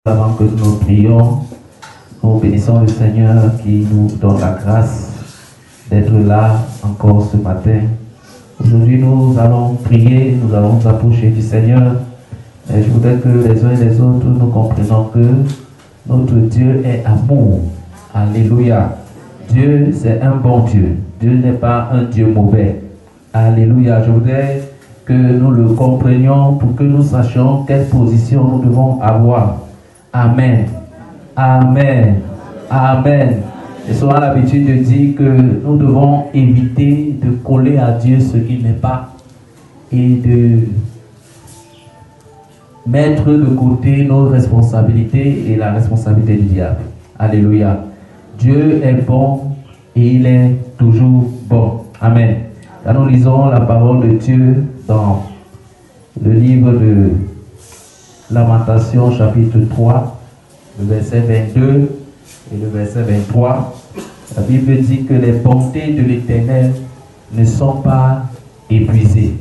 Avant que nous prions, nous bénissons le Seigneur qui nous donne la grâce d'être là encore ce matin. Aujourd'hui, nous allons prier, nous allons nous approcher du Seigneur. Et je voudrais que les uns et les autres, nous comprenions que notre Dieu est amour. Alléluia. Dieu, c'est un bon Dieu. Dieu n'est pas un Dieu mauvais. Alléluia. Je voudrais que nous le comprenions pour que nous sachions quelle position nous devons avoir. Amen. Amen. Amen. J'ai souvent l'habitude de dire que nous devons éviter de coller à Dieu ce qui n'est pas et de mettre de côté nos responsabilités et la responsabilité du diable. Alléluia. Dieu est bon et il est toujours bon. Amen. Là, nous lisons la parole de Dieu dans le livre de Lamentation chapitre 3, le verset 22 et le verset 23. La Bible dit que les bontés de l'Éternel ne sont pas épuisées.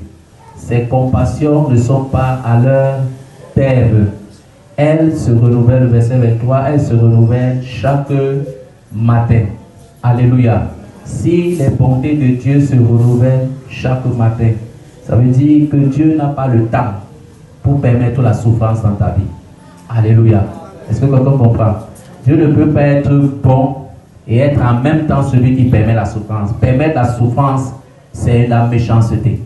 Ses compassions ne sont pas à leur terme. Elles se renouvellent, le verset 23, elles se renouvellent chaque matin. Alléluia. Si les bontés de Dieu se renouvellent chaque matin, ça veut dire que Dieu n'a pas le temps pour permettre la souffrance dans ta vie. Alléluia. Est-ce que quelqu'un comprend? Dieu ne peut pas être bon et être en même temps celui qui permet la souffrance. Permettre la souffrance, c'est la méchanceté.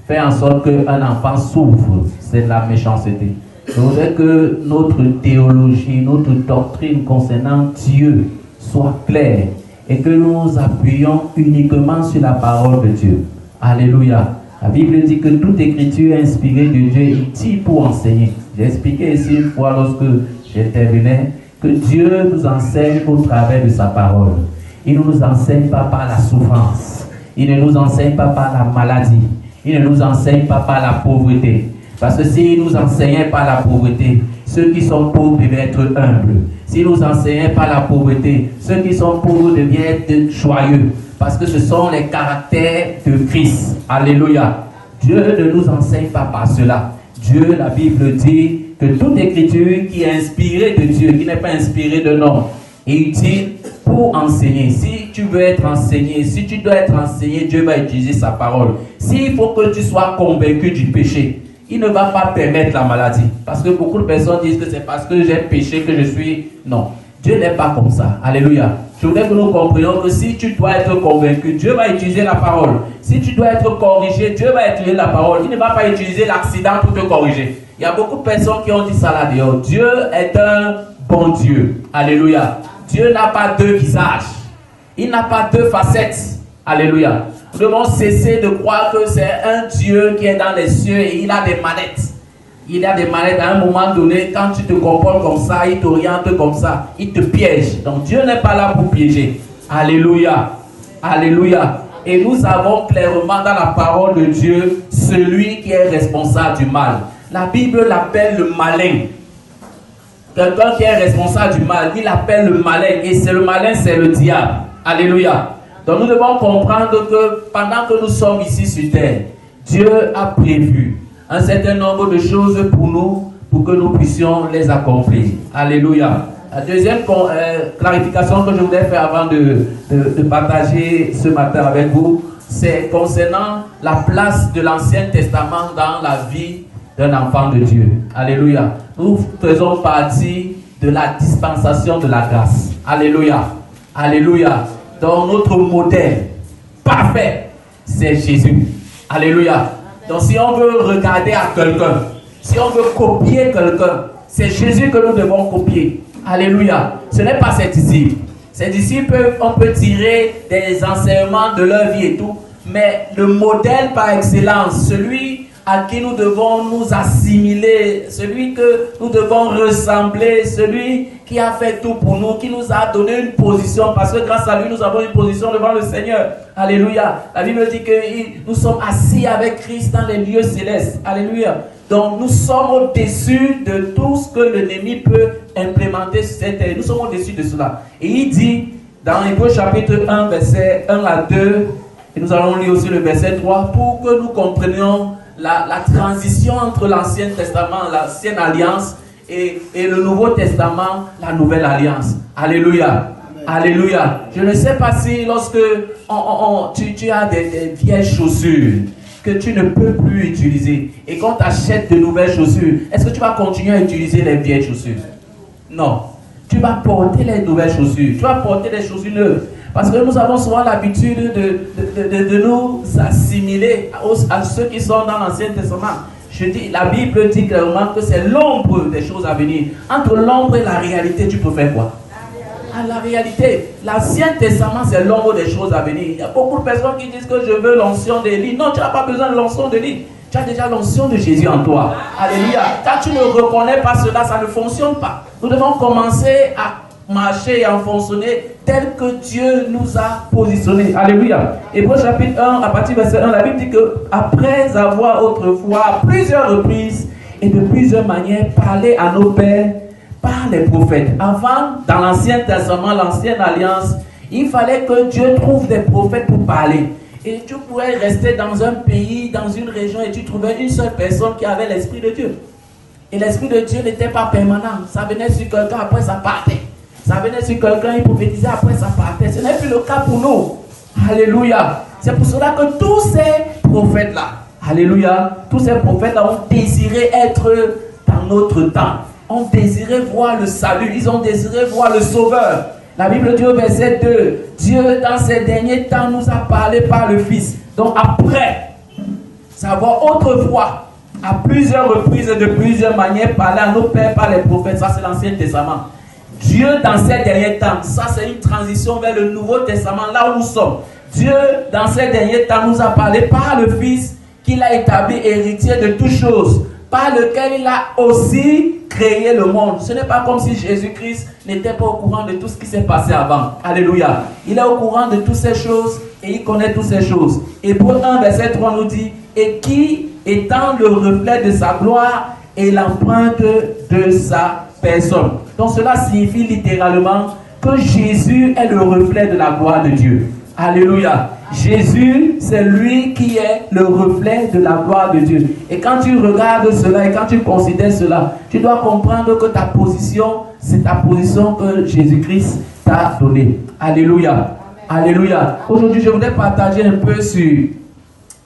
Faire en sorte qu'un enfant souffre, c'est de la méchanceté. Je voudrais que notre théologie, notre doctrine concernant Dieu soit claire et que nous nous appuyions uniquement sur la parole de Dieu. Alléluia. La Bible dit que toute écriture est inspirée de Dieu, utile pour enseigner. J'ai expliqué ici une fois lorsque j'intervenais que Dieu nous enseigne au travers de sa parole. Il ne nous enseigne pas par la souffrance. Il ne nous enseigne pas par la maladie. Il ne nous enseigne pas par la pauvreté. Parce que s'il nous enseignait par la pauvreté, ceux qui sont pauvres devaient être humbles. S'il nous enseignait par la pauvreté, ceux qui sont pauvres devaient être joyeux. Parce que ce sont les caractères de Christ. Alléluia. Dieu ne nous enseigne pas par cela. Dieu, la Bible dit que toute écriture qui est inspirée de Dieu, qui n'est pas inspirée de l'homme, est utile pour enseigner. Si tu veux être enseigné, si tu dois être enseigné, Dieu va utiliser sa parole. S'il faut que tu sois convaincu du péché, il ne va pas permettre la maladie. Parce que beaucoup de personnes disent que c'est parce que j'ai péché que je suis... Non, Dieu n'est pas comme ça. Alléluia. Je voudrais que nous comprenions que si tu dois être convaincu, Dieu va utiliser la parole. Si tu dois être corrigé, Dieu va utiliser la parole. Il ne va pas utiliser l'accident pour te corriger. Il y a beaucoup de personnes qui ont dit ça là dehors. Dieu est un bon Dieu. Alléluia. Dieu n'a pas deux visages. Il n'a pas deux facettes. Alléluia. Nous devons cesser de croire que c'est un Dieu qui est dans les cieux et il a des manettes. Il a des manettes à un moment donné, quand tu te comportes comme ça, il t'oriente comme ça, il te piège. Donc Dieu n'est pas là pour piéger. Alléluia. Alléluia. Et nous avons clairement dans la parole de Dieu celui qui est responsable du mal. La Bible l'appelle le malin. Quelqu'un qui est responsable du mal, il l'appelle le malin. Et c'est le malin, c'est le diable. Alléluia. Donc nous devons comprendre que pendant que nous sommes ici sur terre, Dieu a prévu un certain nombre de choses pour nous, pour que nous puissions les accomplir. Alléluia. La deuxième clarification que je voudrais faire avant de partager ce matin avec vous, c'est concernant la place de l'Ancien Testament dans la vie d'un enfant de Dieu. Alléluia. Nous faisons partie de la dispensation de la grâce. Alléluia. Alléluia. Donc notre modèle parfait, c'est Jésus. Alléluia. Donc si on veut regarder à quelqu'un, si on veut copier quelqu'un, c'est Jésus que nous devons copier. Alléluia. Ce n'est pas ses disciples. Ses disciples, on peut tirer des enseignements de leur vie et tout, mais le modèle par excellence, celui à qui nous devons nous assimiler, celui que nous devons ressembler, celui qui a fait tout pour nous, qui nous a donné une position, parce que grâce à lui, nous avons une position devant le Seigneur. Alléluia. La Bible dit que nous sommes assis avec Christ dans les lieux célestes. Alléluia. Donc, nous sommes au-dessus de tout ce que l'ennemi peut implémenter sur cette terre. Nous sommes au-dessus de cela. Et il dit, dans Hébreux chapitre 1, verset 1 à 2, et nous allons lire aussi le verset 3, pour que nous comprenions la transition entre l'Ancien Testament, l'ancienne alliance, et le Nouveau Testament, la Nouvelle Alliance. Alléluia. Alléluia. Je ne sais pas si lorsque tu as des vieilles chaussures que tu ne peux plus utiliser et qu'on t'achète de nouvelles chaussures, est-ce que tu vas continuer à utiliser les vieilles chaussures? Non. Tu vas porter les nouvelles chaussures. Tu vas porter les chaussures neuves. Parce que nous avons souvent l'habitude de nous assimiler à ceux qui sont dans l'Ancien Testament. Je dis, la Bible dit clairement que c'est l'ombre des choses à venir. Entre l'ombre et la réalité, tu peux faire quoi? À la réalité, l'Ancien Testament, c'est l'ombre des choses à venir. Il y a beaucoup de personnes qui disent que je veux l'onction d'Élie. Non, tu n'as pas besoin de l'onction d'Élie. Tu as déjà l'onction de Jésus en toi. Alléluia. Quand tu ne reconnais pas cela, ça ne fonctionne pas. Nous devons commencer à marcher et à fonctionner tel que Dieu nous a positionnés. Alléluia. Hébreux chapitre 1, à partir du verset 1, la Bible dit que après avoir autrefois, à plusieurs reprises et de plusieurs manières, parlé à nos pères par les prophètes. Avant, dans l'Ancien Testament, l'Ancienne Alliance, il fallait que Dieu trouve des prophètes pour parler. Et tu pourrais rester dans un pays, dans une région, et tu trouvais une seule personne qui avait l'Esprit de Dieu. Et l'Esprit de Dieu n'était pas permanent. Ça venait sur quelqu'un, après ça partait. Ça venait sur quelqu'un, il prophétisait, après ça partait. Ce n'est plus le cas pour nous. Alléluia. C'est pour cela que tous ces prophètes-là, alléluia, tous ces prophètes-là ont désiré être dans notre temps. Ont désiré voir le salut. Ils ont désiré voir le Sauveur. La Bible dit au verset 2, Dieu dans ces derniers temps nous a parlé par le Fils. Donc après, savoir autrefois, à plusieurs reprises et de plusieurs manières, parler à nos pères par les prophètes. Ça c'est l'Ancien Testament. Dieu dans ces derniers temps, ça c'est une transition vers le Nouveau Testament, là où nous sommes. Dieu dans ces derniers temps nous a parlé par le Fils qu'il a établi héritier de toutes choses, par lequel il a aussi créé le monde. Ce n'est pas comme si Jésus-Christ n'était pas au courant de tout ce qui s'est passé avant. Alléluia. Il est au courant de toutes ces choses et il connaît toutes ces choses. Hébreux 1, verset 3 nous dit, et qui, étant le reflet de sa gloire et l'empreinte de sa personne. Donc cela signifie littéralement que Jésus est le reflet de la gloire de Dieu. Alléluia. Jésus, c'est lui qui est le reflet de la gloire de Dieu. Et quand tu regardes cela et quand tu considères cela, tu dois comprendre que ta position, c'est ta position que Jésus-Christ t'a donnée. Alléluia. Alléluia. Aujourd'hui, je voudrais partager un peu sur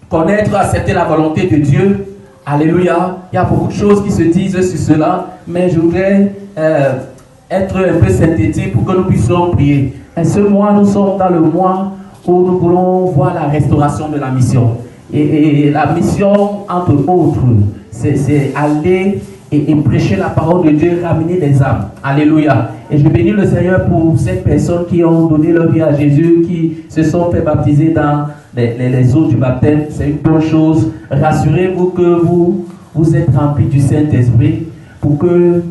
connaître, accepter la volonté de Dieu. Alléluia. Il y a beaucoup de choses qui se disent sur cela, mais je voudrais être un peu synthétique pour que nous puissions prier. Et ce mois, nous sommes dans le mois où nous voulons voir la restauration de la mission. Et la mission, entre autres, c'est aller et prêcher la parole de Dieu, ramener les âmes. Alléluia. Et je bénis le Seigneur pour ces personnes qui ont donné leur vie à Jésus, qui se sont fait baptiser dans les eaux du baptême. C'est une bonne chose. Rassurez-vous que vous êtes remplis du Saint-Esprit pour que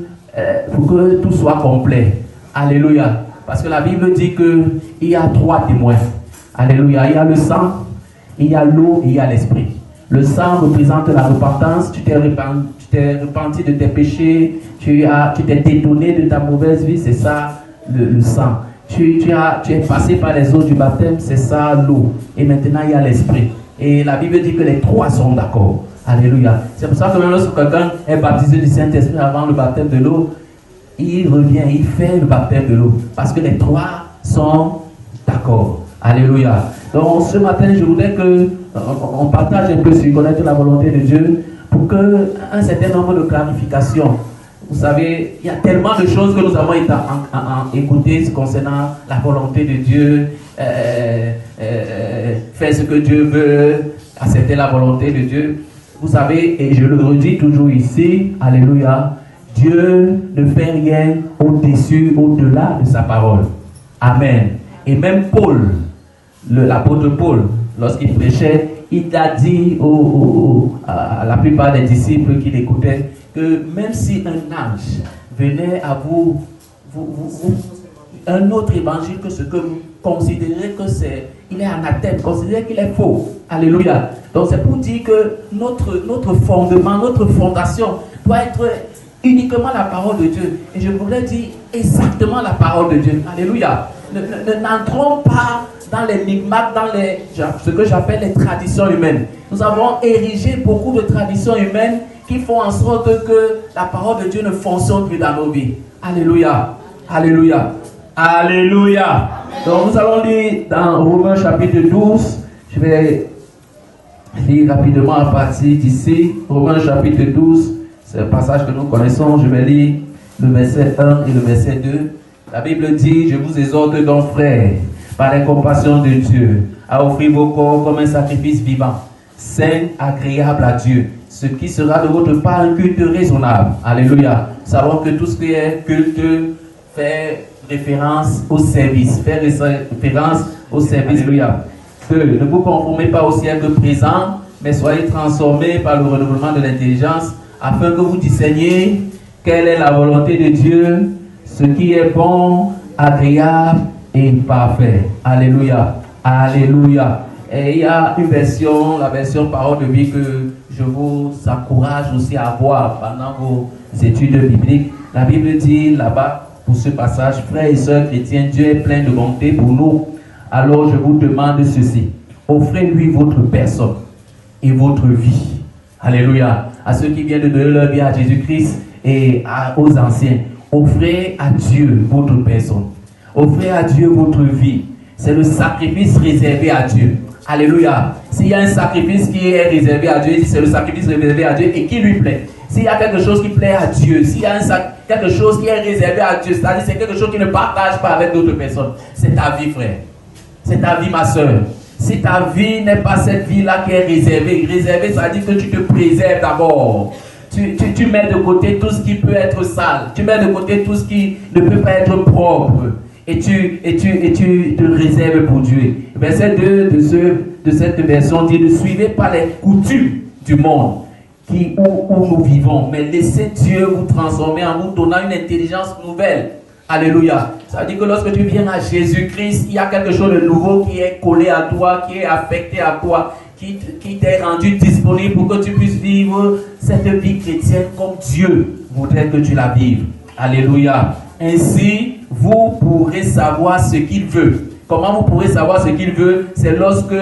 tout soit complet. Alléluia. Parce que la Bible dit qu'il y a 3 témoins. Alléluia. Il y a le sang, il y a l'eau et il y a l'esprit. Le sang représente la repentance. Tu t'es repenti de tes péchés. Tu t'es détourné de ta mauvaise vie. C'est ça le sang. Tu es passé par les eaux du baptême. C'est ça l'eau. Et maintenant il y a l'esprit. Et la Bible dit que les 3 sont d'accord. Alléluia. C'est pour ça que même lorsque quelqu'un est baptisé du Saint-Esprit avant le baptême de l'eau, il revient, il fait le baptême de l'eau. Parce que les 3 sont d'accord. Alléluia. Donc ce matin, je voudrais qu'on partage un peu sur connaître la volonté de Dieu pour qu'un certain nombre de clarifications. Vous savez, il y a tellement de choses que nous avons écoutées concernant la volonté de Dieu, faire ce que Dieu veut, accepter la volonté de Dieu. Vous savez, et je le redis toujours ici, alléluia, Dieu ne fait rien au-dessus, au-delà de sa parole. Amen. Et même Paul, l'apôtre Paul, lorsqu'il prêchait, il a dit à la plupart des disciples qui l'écoutaient que même si un ange venait à vous un autre évangile que ce que vous considérez que il est anathème, considérez qu'il est faux. Alléluia. Donc c'est pour dire que notre fondement, notre fondation doit être uniquement la parole de Dieu. Et je voudrais dire exactement la parole de Dieu. Alléluia. N'entrons pas dans les micmacs, dans ce que j'appelle les traditions humaines. Nous avons érigé beaucoup de traditions humaines qui font en sorte que la parole de Dieu ne fonctionne plus dans nos vies. Alléluia. Alléluia. Alléluia. Donc nous allons lire dans Romains chapitre 12. Je vais lire rapidement à partir d'ici. Romains chapitre 12. C'est un passage que nous connaissons. Je vais lire le verset 1 et le verset 2. La Bible dit, je vous exhorte donc frères, par les compassions de Dieu, à offrir vos corps comme un sacrifice vivant, saint, agréable à Dieu, ce qui sera de votre part un culte raisonnable. Alléluia. Nous savons que tout ce qui est culte fait référence au service, fait référence au service. Alléluia. 2. Ne vous conformez pas au siècle présent, mais soyez transformés par le renouvellement de l'intelligence, afin que vous discerniez quelle est la volonté de Dieu, ce qui est bon, agréable et parfait. Alléluia. Alléluia. Et il y a une version, la version parole de vie que je vous encourage aussi à voir pendant vos études bibliques. La Bible dit là-bas, pour ce passage, frères et sœurs chrétiens, Dieu est plein de bonté pour nous. Alors je vous demande ceci. Offrez-lui votre personne et votre vie. Alléluia. À ceux qui viennent de donner leur vie à Jésus-Christ et aux anciens. Offrez à Dieu votre personne. Offrez à Dieu votre vie. C'est le sacrifice réservé à Dieu. Alléluia. S'il y a un sacrifice qui est réservé à Dieu, c'est le sacrifice réservé à Dieu et qui lui plaît. S'il y a quelque chose qui plaît à Dieu, s'il y a quelque chose qui est réservé à Dieu, c'est-à-dire c'est quelque chose qui ne partage pas avec d'autres personnes, c'est ta vie, frère. C'est ta vie, ma soeur. Si ta vie n'est pas cette vie-là qui est réservée, ça veut dire que tu te préserves d'abord. Tu mets de côté tout ce qui peut être sale. Tu mets de côté tout ce qui ne peut pas être propre. Et tu te réserves pour Dieu. Verset 2 de cette version dit, ne suivez pas les coutumes du monde où nous vivons, mais laissez Dieu vous transformer en vous donnant une intelligence nouvelle. Alléluia. Ça veut dire que lorsque tu viens à Jésus-Christ, il y a quelque chose de nouveau qui est collé à toi, qui est affecté à toi, qui t'est rendu disponible pour que tu puisses vivre cette vie chrétienne comme Dieu voudrait que tu la vives. Alléluia. Ainsi, vous pourrez savoir ce qu'il veut. Comment vous pourrez savoir ce qu'il veut? C'est lorsque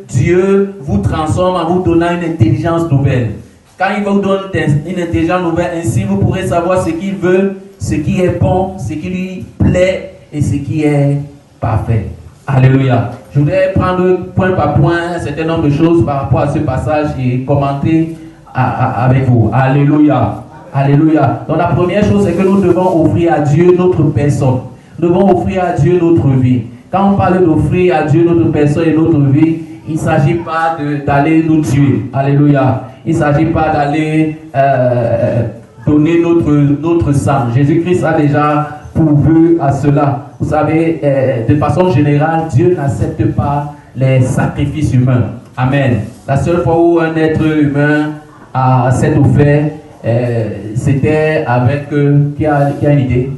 Dieu vous transforme en vous donnant une intelligence nouvelle. Quand il vous donne une intelligence nouvelle, ainsi vous pourrez savoir ce qu'il veut, ce qui est bon, ce qui lui plaît et ce qui est parfait. Alléluia. Je voudrais prendre point par point un certain nombre de choses par rapport à ce passage et commenter avec vous. Alléluia. Alléluia. Donc la première chose, c'est que nous devons offrir à Dieu notre personne. Nous devons offrir à Dieu notre vie. Quand on parle d'offrir à Dieu notre personne et notre vie, il ne s'agit pas d'aller nous tuer. Alléluia. Il ne s'agit pas d'aller donner notre sang. Jésus-Christ a déjà pourvu à cela. Vous savez, de façon générale, Dieu n'accepte pas les sacrifices humains. Amen. La seule fois où un être humain s'est offert, c'était avec, qui a une idée?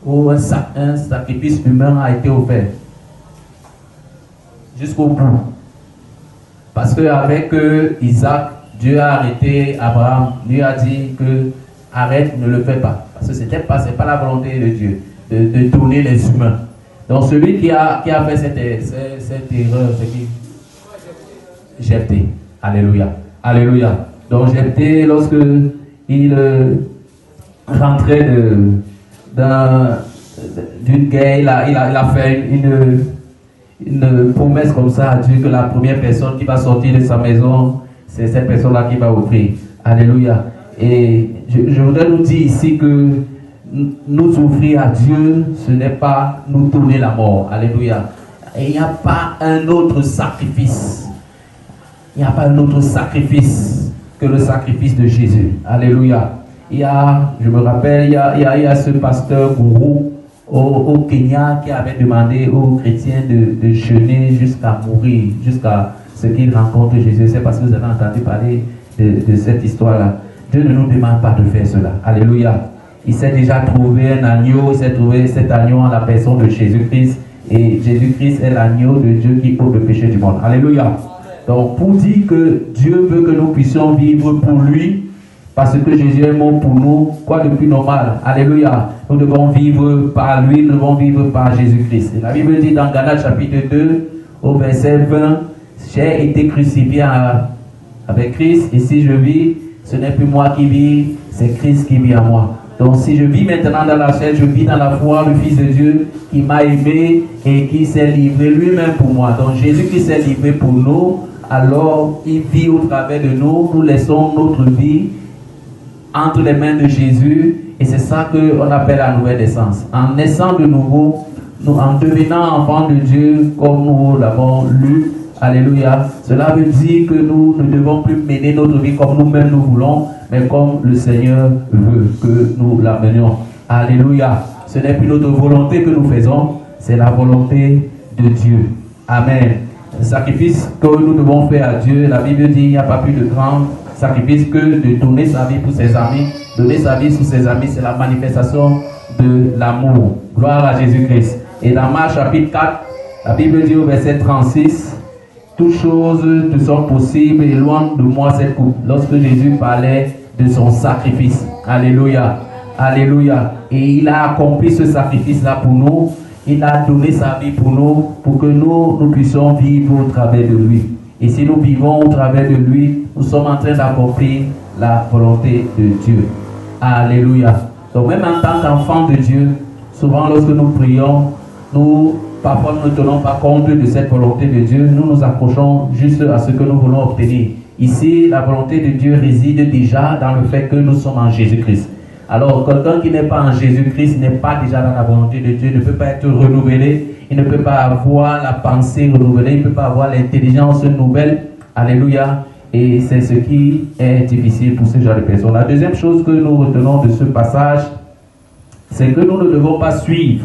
Où un sacrifice humain a été offert. Jusqu'au bout. Parce qu'avec Isaac, Dieu a arrêté Abraham. Lui a dit que arrête, ne le fais pas. Parce que ce n'est pas la volonté de Dieu de donner les humains. Donc celui qui a fait cette erreur, c'est qui? Jephthé. Alléluia. Alléluia. Donc Jephthé, lorsque il rentrait d'une guerre, il a fait une promesse comme ça à Dieu que la première personne qui va sortir de sa maison, c'est cette personne-là qui va offrir. Alléluia. Et je voudrais nous dire ici que nous offrir à Dieu, ce n'est pas nous donner la mort. Alléluia. Et il n'y a pas un autre sacrifice. Il n'y a pas un autre sacrifice que le sacrifice de Jésus. Alléluia. Je me rappelle, il y a ce pasteur gourou au Kenya qui avait demandé aux chrétiens de jeûner jusqu'à mourir, jusqu'à ce qu'ils rencontrent Jésus. C'est parce que vous avez entendu parler de cette histoire-là. Dieu ne nous demande pas de faire cela. Alléluia. Il s'est déjà trouvé un agneau, il s'est trouvé cet agneau en la personne de Jésus-Christ. Et Jésus-Christ est l'agneau de Dieu qui ôte le péché du monde. Alléluia. Donc pour dire que Dieu veut que nous puissions vivre pour lui, parce que Jésus est mort pour nous, quoi de plus normal? Alléluia. Nous devons vivre par lui, nous devons vivre par Jésus-Christ. La Bible dit dans Galates chapitre 2, au verset 20, j'ai été crucifié avec Christ, et si je vis, Ce n'est plus moi qui vis, c'est Christ qui vit en moi. Donc si je vis maintenant dans la chair, je vis dans la foi, le Fils de Dieu qui m'a aimé et qui s'est livré lui-même pour moi. Donc Jésus qui s'est livré pour nous, alors il vit au travers de nous. Nous laissons notre vie entre les mains de Jésus et c'est ça qu'on appelle la nouvelle naissance. En naissant de nouveau, nous, en devenant enfants de Dieu comme nous l'avons lu, alléluia, cela veut dire que nous ne devons plus mener notre vie comme nous-mêmes nous voulons, mais comme le Seigneur veut que nous la menions. Alléluia. Ce n'est plus notre volonté que nous faisons, c'est la volonté de Dieu. Amen. Le sacrifice que nous devons faire à Dieu, la Bible dit qu'il n'y a pas plus de grand sacrifice que de donner sa vie pour ses amis. Donner sa vie pour ses amis, c'est la manifestation de l'amour. Gloire à Jésus-Christ. Et dans Marc chapitre 4, la Bible dit au verset 36, toutes choses te sont possibles, éloigne de moi cette coupe. Lorsque Jésus parlait de son sacrifice. Alléluia. Alléluia. Et il a accompli ce sacrifice-là pour nous. Il a donné sa vie pour nous, pour que nous puissions vivre au travers de lui. Et si nous vivons au travers de lui, nous sommes en train d'accomplir la volonté de Dieu. Alléluia. Donc même en tant qu'enfants de Dieu, souvent lorsque nous prions, parfois nous ne tenons pas compte de cette volonté de Dieu, nous nous accrochons juste à ce que nous voulons obtenir. Ici, la volonté de Dieu réside déjà dans le fait que nous sommes en Jésus-Christ. Alors, quelqu'un qui n'est pas en Jésus-Christ n'est pas déjà dans la volonté de Dieu, ne peut pas être renouvelé, il ne peut pas avoir la pensée renouvelée, il ne peut pas avoir l'intelligence nouvelle. Alléluia. Et c'est ce qui est difficile pour ce genre de personnes. La deuxième chose que nous retenons de ce passage, c'est que nous ne devons pas suivre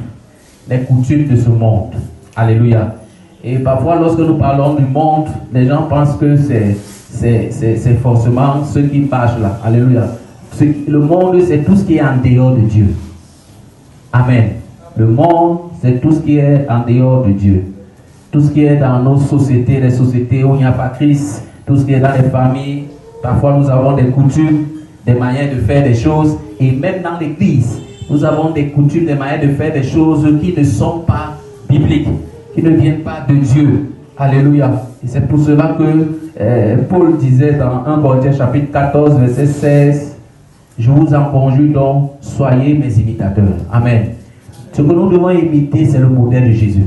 les coutumes de ce monde. Alléluia. Et parfois, lorsque nous parlons du monde, les gens pensent que c'est forcément ce qui marche là. Alléluia. Le monde, c'est tout ce qui est en dehors de Dieu. Amen. Le monde, c'est tout ce qui est en dehors de Dieu. Tout ce qui est dans nos sociétés, les sociétés où il n'y a pas Christ, tout ce qui est dans les familles. Parfois, nous avons des coutumes, des manières de faire des choses. Et même dans l'église, nous avons des coutumes, des manières de faire des choses qui ne sont pas bibliques, qui ne viennent pas de Dieu. Alléluia. Et c'est pour cela que Paul disait dans 1 Corinthiens chapitre 14, verset 16, je vous en conjure donc, soyez mes imitateurs. Amen. Ce que nous devons imiter, c'est le modèle de Jésus.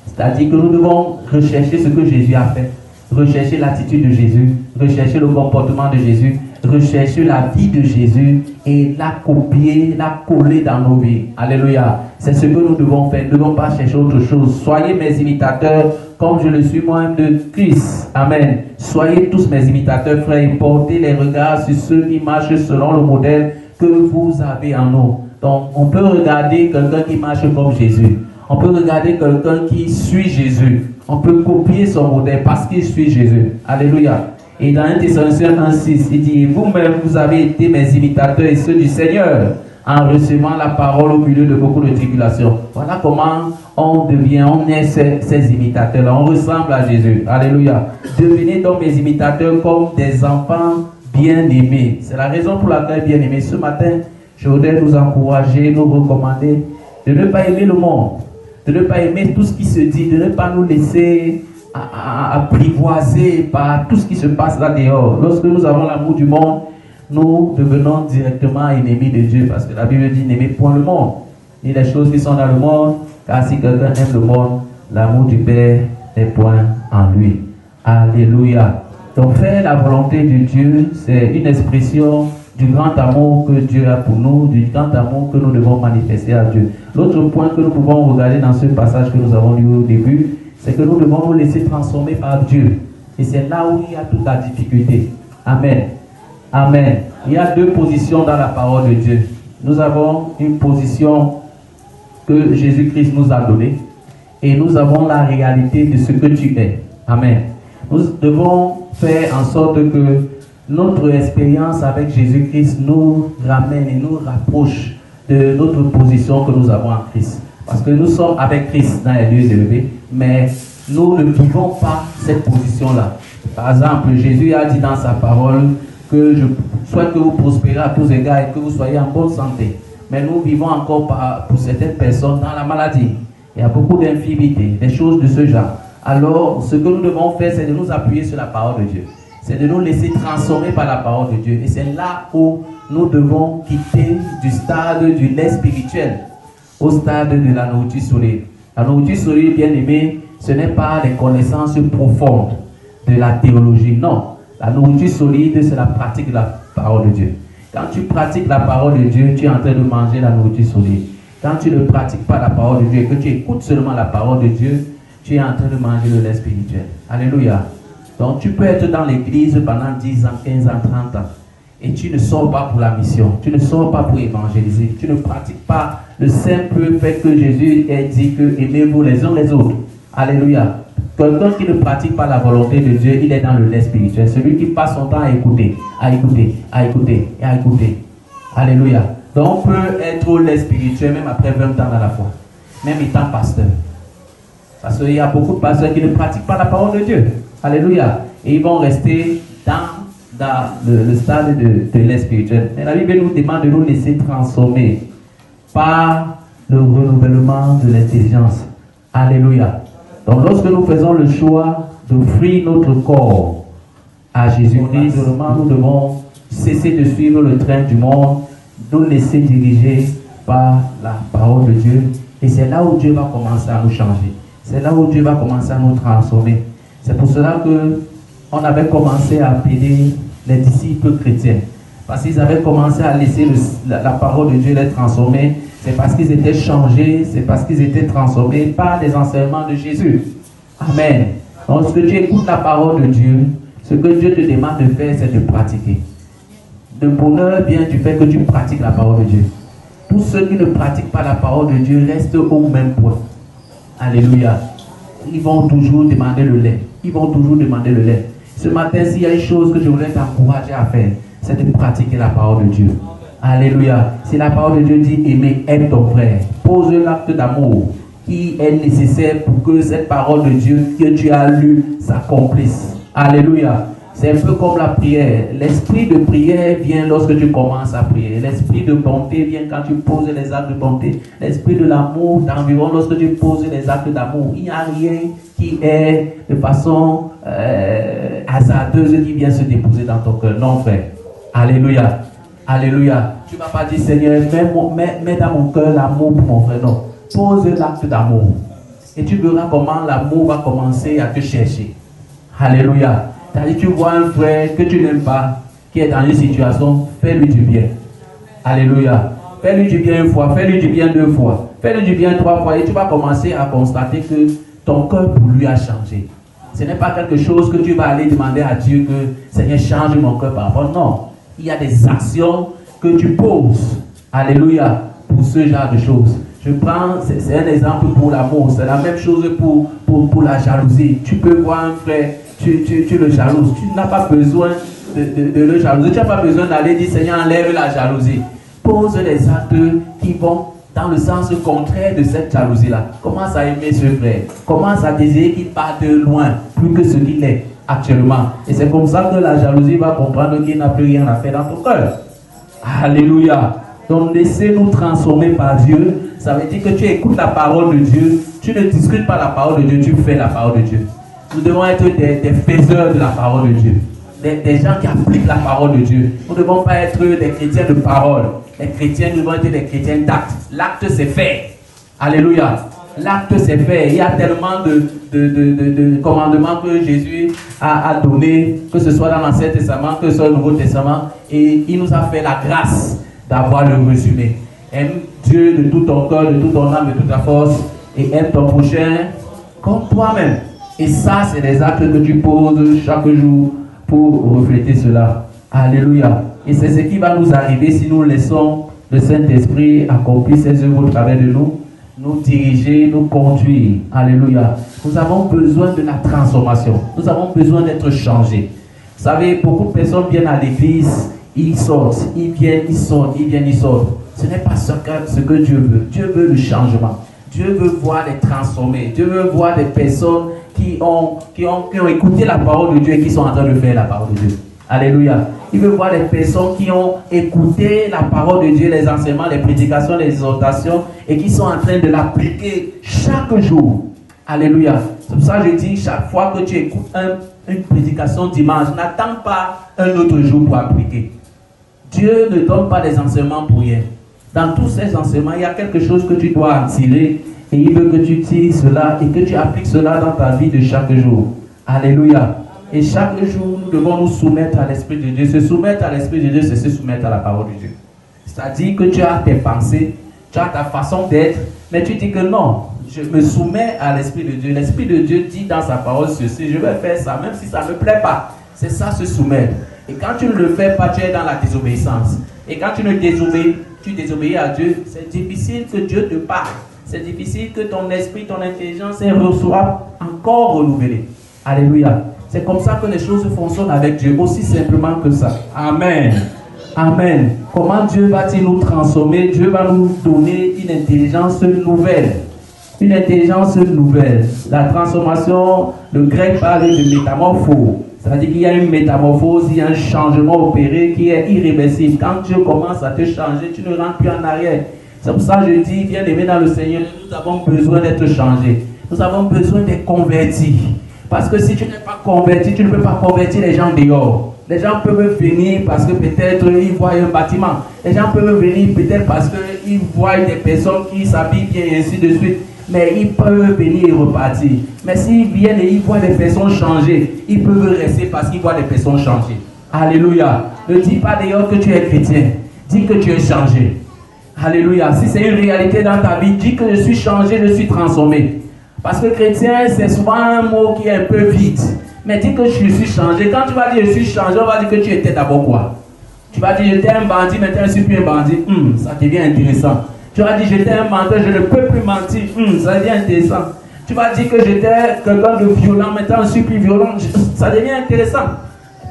C'est-à-dire que nous devons rechercher ce que Jésus a fait, rechercher l'attitude de Jésus, rechercher le comportement de Jésus, rechercher la vie de Jésus et la copier, la coller dans nos vies. Alléluia. C'est ce que nous devons faire. Nous ne devons pas chercher autre chose. Soyez mes imitateurs comme je le suis moi-même de Christ. Amen. Soyez tous mes imitateurs, frères, et portez les regards sur ceux qui marchent selon le modèle que vous avez en nous. Donc, on peut regarder quelqu'un qui marche comme Jésus. On peut regarder quelqu'un qui suit Jésus. On peut copier son modèle parce qu'il suit Jésus. Alléluia. Et dans 1 Thessaloniciens 1,6, il dit, vous-même, vous avez été mes imitateurs et ceux du Seigneur, en recevant la parole au milieu de beaucoup de tribulations. Voilà comment on est ces imitateurs-là. On ressemble à Jésus. Alléluia. Devenez donc mes imitateurs comme des enfants bien-aimés. C'est la raison pour laquelle, bien-aimés, ce matin, je voudrais nous encourager, nous recommander de ne pas aimer le monde, de ne pas aimer tout ce qui se dit, de ne pas nous laisser apprivoiser par tout ce qui se passe là dehors. Lorsque nous avons l'amour du monde, nous devenons directement ennemis de Dieu, parce que la Bible dit n'aimez point le monde, ni les choses qui sont dans le monde, car si quelqu'un aime le monde, l'amour du Père n'est point en lui. Alléluia. Donc faire la volonté de Dieu, c'est une expression du grand amour que Dieu a pour nous, du grand amour que nous devons manifester à Dieu. L'autre point que nous pouvons regarder dans ce passage que nous avons lu au début, c'est que nous devons nous laisser transformer par Dieu. Et c'est là où il y a toute la difficulté. Amen. Amen. Il y a deux positions dans la parole de Dieu. Nous avons une position que Jésus-Christ nous a donnée. Et nous avons la réalité de ce que tu es. Amen. Nous devons faire en sorte que notre expérience avec Jésus-Christ nous ramène et nous rapproche de notre position que nous avons en Christ. Parce que nous sommes avec Christ dans les lieux élevés, mais nous ne vivons pas cette position-là. Par exemple, Jésus a dit dans sa parole que je souhaite que vous prospérez à tous égards et que vous soyez en bonne santé. Mais nous vivons encore pour certaines personnes dans la maladie. Il y a beaucoup d'infirmités, des choses de ce genre. Alors, ce que nous devons faire, c'est de nous appuyer sur la parole de Dieu. c'est de nous laisser transformer par la parole de Dieu. Et c'est là où nous devons quitter du stade du lait spirituel au stade de la nourriture solide. La nourriture solide, bien aimé, ce n'est pas les connaissances profondes de la théologie, non. La nourriture solide, c'est la pratique de la parole de Dieu. Quand tu pratiques la parole de Dieu, tu es en train de manger la nourriture solide. Quand tu ne pratiques pas la parole de Dieu et que tu écoutes seulement la parole de Dieu, tu es en train de manger le lait spirituel. Alléluia. Donc tu peux être dans l'église pendant 10 ans, 15 ans, 30 ans et tu ne sors pas pour la mission, tu ne sors pas pour évangéliser, tu ne pratiques pas le simple fait que Jésus ait dit que aimez-vous les uns les autres. Alléluia. Quelqu'un qui ne pratique pas la volonté de Dieu, il est dans le lait spirituel. Celui qui passe son temps à écouter, à écouter, à écouter et à écouter. Alléluia. Donc on peut être au lait spirituel même après 20 ans dans la foi, même étant pasteur. Parce qu'il y a beaucoup de pasteurs qui ne pratiquent pas la parole de Dieu. Alléluia. Et ils vont rester dans le stade de lait spirituel. Mais la Bible nous demande de nous laisser transformer par le renouvellement de l'intelligence. Alléluia. Donc lorsque nous faisons le choix d'offrir notre corps à Jésus-Christ, nous devons cesser de suivre le train du monde, nous laisser diriger par la parole de Dieu. Et c'est là où Dieu va commencer à nous changer. C'est là où Dieu va commencer à nous transformer. C'est pour cela qu'on avait commencé à appeler les disciples chrétiens. Parce qu'ils avaient commencé à laisser la parole de Dieu les transformer. C'est parce qu'ils étaient changés, c'est parce qu'ils étaient transformés par les enseignements de Jésus. Amen. Donc, lorsque tu écoutes la parole de Dieu, ce que Dieu te demande de faire, c'est de pratiquer. Le bonheur vient du fait que tu pratiques la parole de Dieu. Tous ceux qui ne pratiquent pas la parole de Dieu restent au même point. Alléluia. Ils vont toujours demander le lait. Ils vont toujours demander le lait. Ce matin, s'il y a une chose que je voudrais t'encourager à faire, c'est de pratiquer la parole de Dieu. Alléluia. Si la parole de Dieu dit aimer, aime ton frère, pose l'acte d'amour qui est nécessaire pour que cette parole de Dieu que tu as lue s'accomplisse. Alléluia. C'est un peu comme la prière. L'esprit de prière vient lorsque tu commences à prier. L'esprit de bonté vient quand tu poses les actes de bonté. L'esprit de l'amour t'environne lorsque tu poses les actes d'amour. Il n'y a rien qui est de façon hasardeuse qui vient se déposer dans ton cœur. Non, frère. Alléluia. Alléluia. Tu ne vas pas dire, Seigneur, mets dans mon cœur l'amour pour mon frère. Non. Pose l'acte d'amour. Et tu verras comment l'amour va commencer à te chercher. Alléluia. C'est-à-dire, tu vois un frère que tu n'aimes pas, qui est dans une situation, fais-lui du bien. Alléluia. Fais-lui du bien une fois, fais-lui du bien deux fois, fais-lui du bien trois fois, et tu vas commencer à constater que ton cœur pour lui a changé. Ce n'est pas quelque chose que tu vas aller demander à Dieu que, Seigneur, change mon cœur par rapport. Non. Il y a des actions que tu poses. Alléluia. Pour ce genre de choses. Je prends, c'est un exemple pour l'amour. C'est la même chose pour la jalousie. Tu peux voir un frère, tu le jalouses. Tu n'as pas besoin de le jalouser. Tu n'as pas besoin d'aller dire, Seigneur, enlève la jalousie. Pose les actes qui vont dans le sens contraire de cette jalousie-là. Commence à aimer ce frère. Commence à désirer qu'il parte loin, plus que ce qu'il est actuellement. Et c'est comme ça que la jalousie va comprendre qu'il n'a plus rien à faire dans ton cœur. Alléluia. Donc laissez-nous transformer par Dieu. Ça veut dire que tu écoutes la parole de Dieu. Tu ne discutes pas la parole de Dieu, tu fais la parole de Dieu. Nous devons être des faiseurs de la parole de Dieu. Des gens qui appliquent la parole de Dieu. Nous ne devons pas être des chrétiens de parole. Les chrétiens devons être des chrétiens d'actes. L'acte c'est fait. Alléluia. L'acte c'est fait. Il y a tellement de commandements que Jésus a donné, que ce soit dans l'Ancien Testament, que ce soit dans le Nouveau Testament. Et il nous a fait la grâce d'avoir le résumé. Aime Dieu de tout ton cœur, de toute ton âme, de toute ta force. Et aime ton prochain comme toi-même. Et ça, c'est les actes que tu poses chaque jour pour refléter cela. Alléluia. Et c'est ce qui va nous arriver si nous laissons le Saint-Esprit accomplir ses œuvres au travers de nous, nous diriger, nous conduire. Alléluia. Nous avons besoin de la transformation. Nous avons besoin d'être changés. Vous savez, beaucoup de personnes viennent à l'église, ils sortent, ils viennent, ils sortent, ils viennent, ils sortent. Ce n'est pas ce que Dieu veut. Dieu veut le changement. Dieu veut voir les transformés. Dieu veut voir des personnes qui ont écouté la parole de Dieu et qui sont en train de faire la parole de Dieu. Alléluia. Il veut voir les personnes qui ont écouté la parole de Dieu, les enseignements, les prédications, les exhortations et qui sont en train de l'appliquer chaque jour. Alléluia. C'est pour ça que je dis, chaque fois que tu écoutes un une prédication dimanche, n'attends pas un autre jour pour appliquer. Dieu ne donne pas des enseignements pour rien. Dans tous ces enseignements, il y a quelque chose que tu dois en tirer et il veut que tu tires cela et que tu appliques cela dans ta vie de chaque jour. Alléluia. Et chaque jour, nous devons nous soumettre à l'Esprit de Dieu. Se soumettre à l'Esprit de Dieu, c'est se soumettre à la parole de Dieu. C'est-à-dire que tu as tes pensées, tu as ta façon d'être, mais tu dis que non, je me soumets à l'Esprit de Dieu. L'Esprit de Dieu dit dans sa parole ceci, je vais faire ça, même si ça ne me plaît pas. C'est ça, se soumettre. Et quand tu ne le fais pas, tu es dans la désobéissance. Et quand tu désobéis à Dieu, c'est difficile que Dieu te parle. C'est difficile que ton esprit, ton intelligence soit encore renouvelée. Alléluia. C'est comme ça que les choses fonctionnent avec Dieu, aussi simplement que ça. Amen. Amen. Comment Dieu va-t-il nous transformer? Dieu va nous donner une intelligence nouvelle. Une intelligence nouvelle. La transformation, le grec parle de métamorphose. C'est-à-dire qu'il y a une métamorphose, il y a un changement opéré qui est irréversible. Quand Dieu commence à te changer, tu ne rentres plus en arrière. C'est pour ça que je dis, bien-aimés dans le Seigneur, nous avons besoin d'être changés. Nous avons besoin d'être convertis. Parce que si tu n'es pas converti, tu ne peux pas convertir les gens dehors. Les gens peuvent venir parce que peut-être ils voient un bâtiment. Les gens peuvent venir peut-être parce qu'ils voient des personnes qui s'habillent bien et ainsi de suite. Mais ils peuvent venir et repartir. Mais s'ils viennent et ils voient des personnes changer, ils peuvent rester parce qu'ils voient des personnes changer. Alléluia. Ne dis pas d'ailleurs que tu es chrétien. Dis que tu es changé. Alléluia. Si c'est une réalité dans ta vie, dis que je suis changé, je suis transformé. Parce que chrétien, c'est souvent un mot qui est un peu vide. Mais dis que je suis changé. Quand tu vas dire je suis changé, on va dire que tu étais d'abord quoi? Tu vas dire j'étais un bandit, maintenant je ne suis plus un bandit. Ça devient intéressant. Tu vas dire j'étais un menteur, je ne peux plus mentir. Ça devient intéressant. Tu vas dire que j'étais quelqu'un de violent, maintenant je ne suis plus violent. Ça devient intéressant.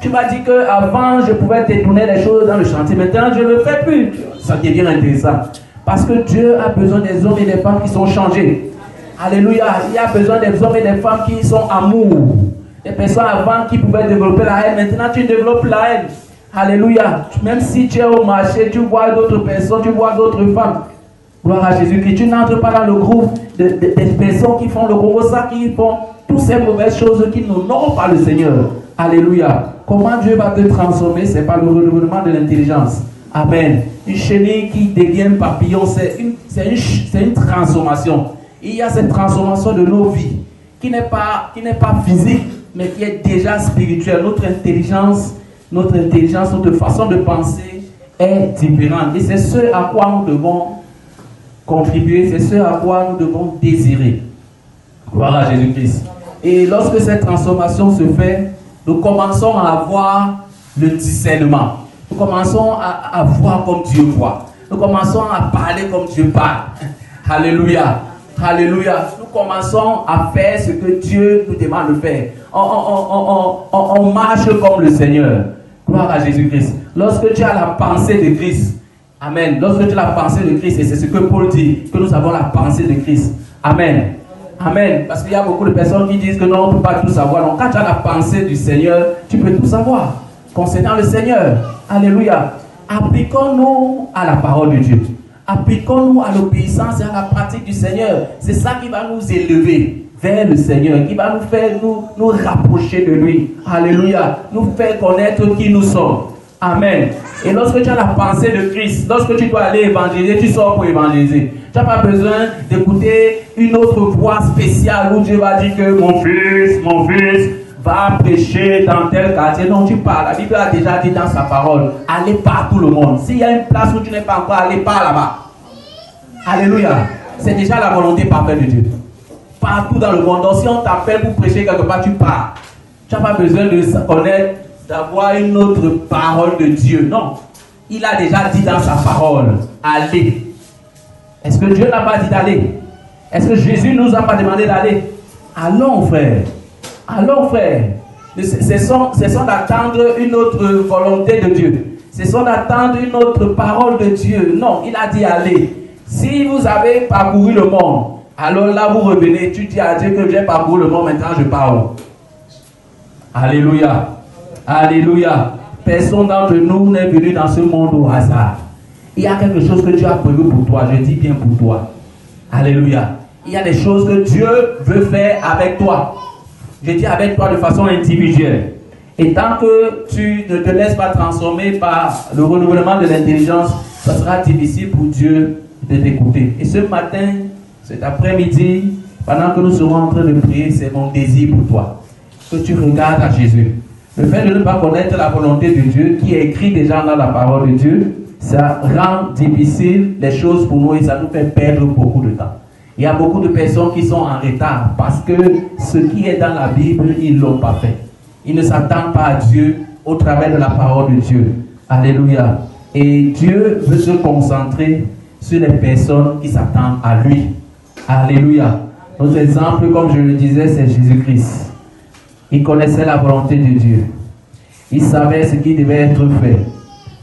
Tu vas dire qu'avant je pouvais détourner les choses dans le chantier, maintenant je ne le fais plus. Ça devient intéressant. Parce que Dieu a besoin des hommes et des femmes qui sont changés. Alléluia. Il y a besoin des hommes et des femmes qui sont amour. Des personnes avant qui pouvaient développer la haine, maintenant tu développes la haine. Alléluia. Même si tu es au marché, tu vois d'autres personnes, tu vois d'autres femmes. Gloire à Jésus-Christ. Tu n'entres pas dans le groupe des personnes qui font le gros ça, qui font toutes ces mauvaises choses qui n'honorent pas le Seigneur. Alléluia. Comment Dieu va te transformer? C'est par le renouvellement de l'intelligence. Amen. Une chenille qui devient papillon, c'est une transformation. Il y a cette transformation de nos vies qui n'est pas physique, mais qui est déjà spirituelle. Notre intelligence, notre façon de penser est différente. Et c'est ce à quoi nous devons contribuer, c'est ce à quoi nous devons désirer. Gloire à Jésus-Christ. Et lorsque cette transformation se fait, nous commençons à avoir le discernement. Nous commençons à voir comme Dieu voit. Nous commençons à parler comme Dieu parle. Alléluia. Alléluia. Nous commençons à faire ce que Dieu nous demande de faire. On marche comme le Seigneur. Gloire à Jésus-Christ. Lorsque tu as la pensée de Christ, amen. Lorsque tu as la pensée de Christ, et c'est ce que Paul dit, que nous avons la pensée de Christ. Amen. Amen. Parce qu'il y a beaucoup de personnes qui disent que non, on ne peut pas tout savoir. Donc quand tu as la pensée du Seigneur, tu peux tout savoir. Concernant le Seigneur. Alléluia. Appliquons-nous à la parole de Dieu. Appliquons-nous à l'obéissance et à la pratique du Seigneur. C'est ça qui va nous élever vers le Seigneur, qui va nous faire nous rapprocher de lui. Alléluia. Nous faire connaître qui nous sommes. Amen. Et lorsque tu as la pensée de Christ, lorsque tu dois aller évangéliser, tu sors pour évangéliser. Tu n'as pas besoin d'écouter une autre voix spéciale où Dieu va dire que mon fils, va prêcher dans tel quartier. Non, tu parles. La Bible a déjà dit dans sa parole, allez partout le monde. S'il y a une place où tu n'es pas encore allé, pars là-bas. Alléluia. C'est déjà la volonté parfaite de Dieu. Partout dans le monde. Donc si on t'appelle pour prêcher quelque part, tu pars. Tu n'as pas besoin de connaître, d'avoir une autre parole de Dieu. Non. Il a déjà dit dans sa parole, allez. Est-ce que Dieu n'a pas dit d'aller? Est-ce que Jésus ne nous a pas demandé d'aller? Allons, frère. Allons, frère. Cessons d'attendre une autre volonté de Dieu. Cessons d'attendre une autre parole de Dieu. Non, il a dit allez. Si vous avez parcouru le monde, alors là vous revenez, tu dis à Dieu que j'ai parcouru le monde, maintenant je pars. Alléluia. Alléluia. Personne d'entre nous n'est venu dans ce monde au hasard. Il y a quelque chose que Dieu a prévu pour toi. Je dis bien pour toi. Alléluia. Il y a des choses que Dieu veut faire avec toi. Je dis avec toi de façon individuelle. Et tant que tu ne te laisses pas transformer par le renouvellement de l'intelligence, ça sera difficile pour Dieu de t'écouter. Et ce matin, cet après-midi, pendant que nous serons en train de prier, c'est mon désir pour toi. Que tu regardes à Jésus. Le fait de ne pas connaître la volonté de Dieu, qui est écrit déjà dans la parole de Dieu, ça rend difficile les choses pour nous et ça nous fait perdre beaucoup de temps. Il y a beaucoup de personnes qui sont en retard parce que ce qui est dans la Bible, ils ne l'ont pas fait. Ils ne s'attendent pas à Dieu au travers de la parole de Dieu. Alléluia. Et Dieu veut se concentrer sur les personnes qui s'attendent à lui. Alléluia. Notre exemple, comme je le disais, c'est Jésus-Christ. Il connaissait la volonté de Dieu. Il savait ce qui devait être fait.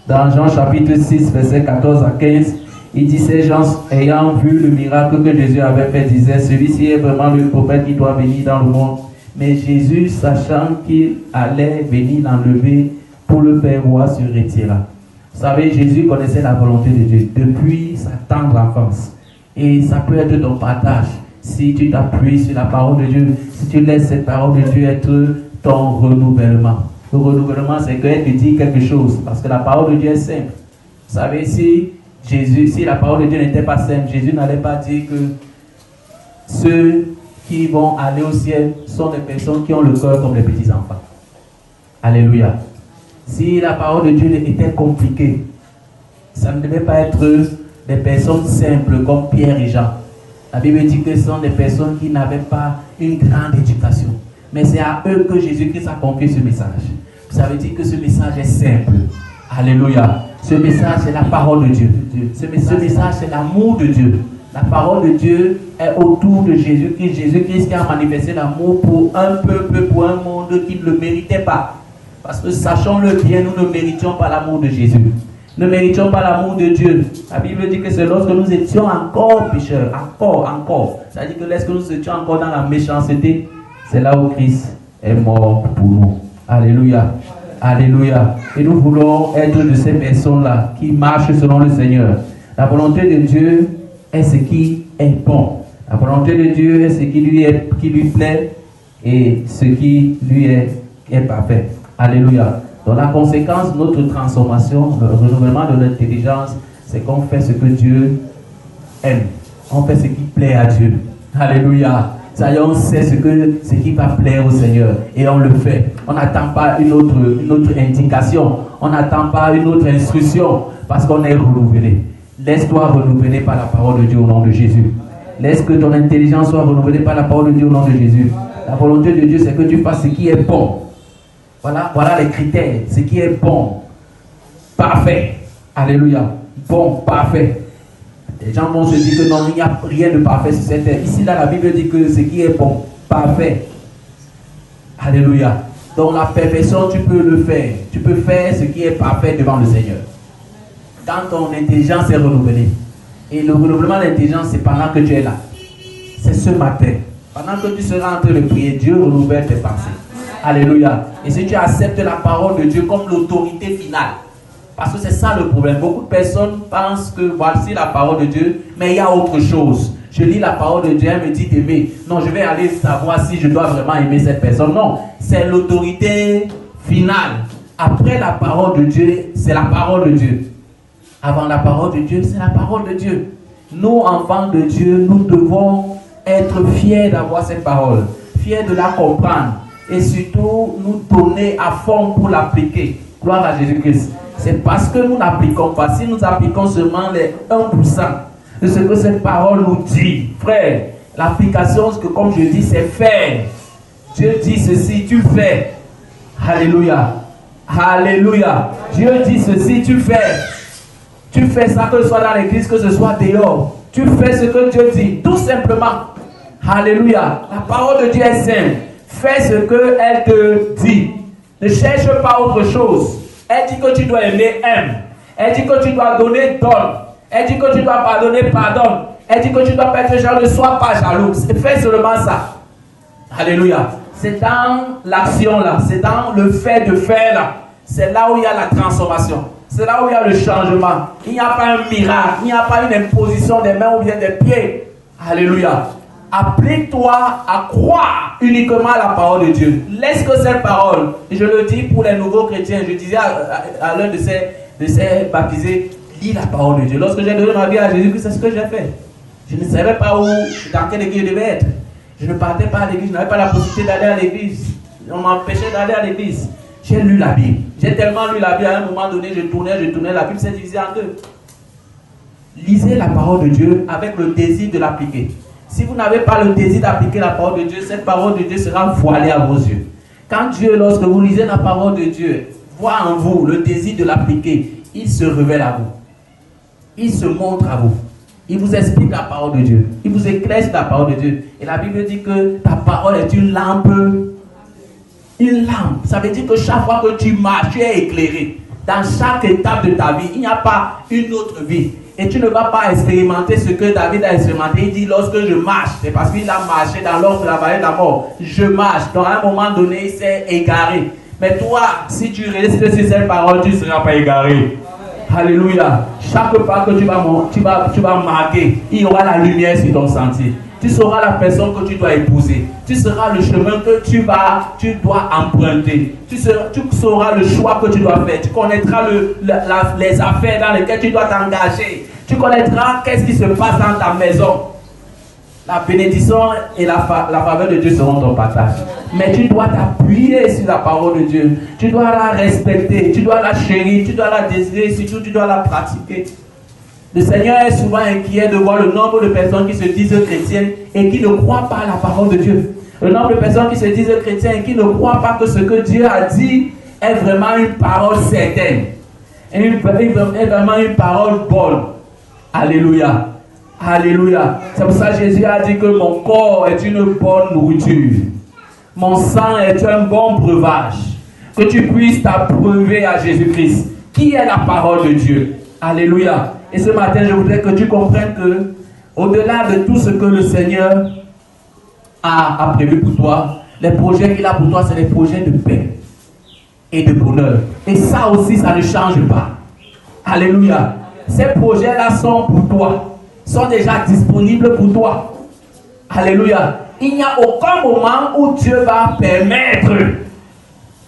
Dans Jean chapitre 6, versets 14 à 15, il dit, ces gens ayant vu le miracle que Jésus avait fait, disaient, celui-ci est vraiment le prophète qui doit venir dans le monde. Mais Jésus, sachant qu'il allait venir l'enlever pour le faire voir, se retira. Vous savez, Jésus connaissait la volonté de Dieu depuis sa tendre enfance. Et ça peut être ton partage. Si tu t'appuies sur la parole de Dieu, si tu laisses cette parole de Dieu être ton renouvellement. Le renouvellement, c'est qu'elle te dit quelque chose. Parce que la parole de Dieu est simple. Vous savez, si la parole de Dieu n'était pas simple, Jésus n'allait pas dire que ceux qui vont aller au ciel sont des personnes qui ont le cœur comme les petits enfants. Alléluia. Si la parole de Dieu était compliquée, ça ne devait pas être des personnes simples comme Pierre et Jean. La Bible dit que ce sont des personnes qui n'avaient pas une grande éducation. Mais c'est à eux que Jésus-Christ a confié ce message. Ça veut dire que ce message est simple. Alléluia. Ce message, c'est la parole de Dieu. Ce message, c'est l'amour de Dieu. La parole de Dieu est autour de Jésus-Christ. Jésus-Christ qui a manifesté l'amour pour un peuple, pour un monde qui ne le méritait pas. Parce que sachons-le bien, nous ne méritions pas l'amour de Jésus. Nous ne méritions pas l'amour de Dieu. La Bible dit que c'est lorsque nous étions encore pécheurs, encore. C'est-à-dire que lorsque nous étions encore dans la méchanceté, c'est là où Christ est mort pour nous. Alléluia. Alléluia. Et nous voulons être de ces personnes-là qui marchent selon le Seigneur. La volonté de Dieu est ce qui est bon. La volonté de Dieu est ce qui lui plaît et ce qui lui est parfait. Alléluia. Donc la conséquence de notre transformation, le renouvellement de l'intelligence, c'est qu'on fait ce que Dieu aime. On fait ce qui plaît à Dieu. Alléluia. Ça y est, on sait ce qui va plaire au Seigneur et on le fait. On n'attend pas une autre indication. On n'attend pas une autre instruction parce qu'on est renouvelé. Laisse-toi renouveler par la parole de Dieu au nom de Jésus. Laisse que ton intelligence soit renouvelée par la parole de Dieu au nom de Jésus. La volonté de Dieu, c'est que tu fasses ce qui est bon. Voilà les critères. Ce qui est bon, parfait. Alléluia. Bon, parfait. Les gens vont se dire que non, il n'y a rien de parfait sur cette terre. Ici, là, la Bible dit que ce qui est bon, parfait. Alléluia. Donc la perfection, tu peux le faire. Tu peux faire ce qui est parfait devant le Seigneur. Quand ton intelligence est renouvelée. Et le renouvellement de l'intelligence, c'est pendant que tu es là. C'est ce matin. Pendant que tu seras en train de prier, Dieu renouvelle tes pensées. Alléluia. Et si tu acceptes la parole de Dieu comme l'autorité finale, parce que c'est ça le problème. Beaucoup de personnes pensent que voici la parole de Dieu, mais il y a autre chose. Je lis la parole de Dieu, elle me dit d'aimer. Non, je vais aller savoir si je dois vraiment aimer cette personne. Non, c'est l'autorité finale. Après la parole de Dieu, c'est la parole de Dieu. Avant la parole de Dieu, c'est la parole de Dieu. Nous, enfants de Dieu, nous devons être fiers d'avoir cette parole, fiers de la comprendre et surtout nous donner à fond pour l'appliquer. Gloire à Jésus-Christ. C'est parce que nous n'appliquons pas. Si nous appliquons seulement les 1% de ce que cette parole nous dit, frère, l'application, comme je dis, c'est faire. Dieu dit ceci, tu fais. Alléluia. Alléluia. Dieu dit ceci, tu fais. Tu fais ça, que ce soit dans l'église, que ce soit dehors. Tu fais ce que Dieu dit, tout simplement. Alléluia. La parole de Dieu est simple. Fais ce qu'elle te dit. Ne cherche pas autre chose. Elle dit que tu dois aimer, aime. Elle dit que tu dois donner, donne. Elle dit que tu dois pardonner, pardonne. Elle dit que tu dois pas être jaloux, ne sois pas jaloux. Fais seulement ça. Alléluia. C'est dans l'action là, c'est dans le fait de faire là. C'est là où il y a la transformation. C'est là où il y a le changement. Il n'y a pas un miracle, il n'y a pas une imposition des mains ou bien des pieds. Alléluia. applique-toi à croire uniquement à la parole de Dieu. Laisse que cette parole, et je le dis pour les nouveaux chrétiens, je disais à l'un de ces baptisés, lis la parole de Dieu. Lorsque j'ai donné ma vie à Jésus-Christ, c'est ce que j'ai fait. Je ne savais pas dans quelle église je devais être. Je ne partais pas à l'église, je n'avais pas la possibilité d'aller à l'église. On m'empêchait d'aller à l'église. J'ai lu la Bible. J'ai tellement lu la Bible, à un moment donné, je tournais, la Bible s'est divisée en deux. Lisez la parole de Dieu avec le désir de l'appliquer. Si vous n'avez pas le désir d'appliquer la parole de Dieu, cette parole de Dieu sera voilée à vos yeux. Quand Dieu, lorsque vous lisez la parole de Dieu, voit en vous le désir de l'appliquer, il se révèle à vous. Il se montre à vous. Il vous explique la parole de Dieu. Il vous éclaire sur la parole de Dieu. Et la Bible dit que ta parole est une lampe. Une lampe. Ça veut dire que chaque fois que tu marches, tu es éclairé. Dans chaque étape de ta vie, il n'y a pas une autre vie. Et tu ne vas pas expérimenter ce que David a expérimenté. Il dit, lorsque je marche, c'est parce qu'il a marché dans l'ombre de la vallée de la mort. Je marche. Donc à un moment donné, il s'est égaré. Mais toi, si tu restes sur cette parole, tu ne seras pas égaré. Alléluia. Chaque pas que tu vas marquer, il y aura la lumière sur ton sentier. Tu sauras la personne que tu dois épouser. Tu sauras le chemin que tu dois emprunter. Tu sauras le choix que tu dois faire. Tu connaîtras les affaires dans lesquelles tu dois t'engager. Tu connaîtras qu'est-ce qui se passe dans ta maison. La bénédiction et la faveur de Dieu seront ton partage. Mais tu dois t'appuyer sur la parole de Dieu. Tu dois la respecter, tu dois la chérir, tu dois la désirer, surtout tu dois la pratiquer. Le Seigneur est souvent inquiet de voir le nombre de personnes qui se disent chrétiennes et qui ne croient pas à la parole de Dieu. Le nombre de personnes qui se disent chrétiennes et qui ne croient pas que ce que Dieu a dit est vraiment une parole certaine. Est vraiment une parole bonne. Alléluia. Alléluia. C'est pour ça que Jésus a dit que mon corps est une bonne nourriture. Mon sang est un bon breuvage. Que tu puisses t'abreuver à Jésus-Christ, qui est la parole de Dieu. Alléluia. Et ce matin, je voudrais que tu comprennes que, au-delà de tout ce que le Seigneur a prévu pour toi, les projets qu'il a pour toi, c'est des projets de paix et de bonheur. Et ça aussi, ça ne change pas. Alléluia. Ces projets-là sont pour toi, sont déjà disponibles pour toi. Alléluia. Il n'y a aucun moment où Dieu va permettre,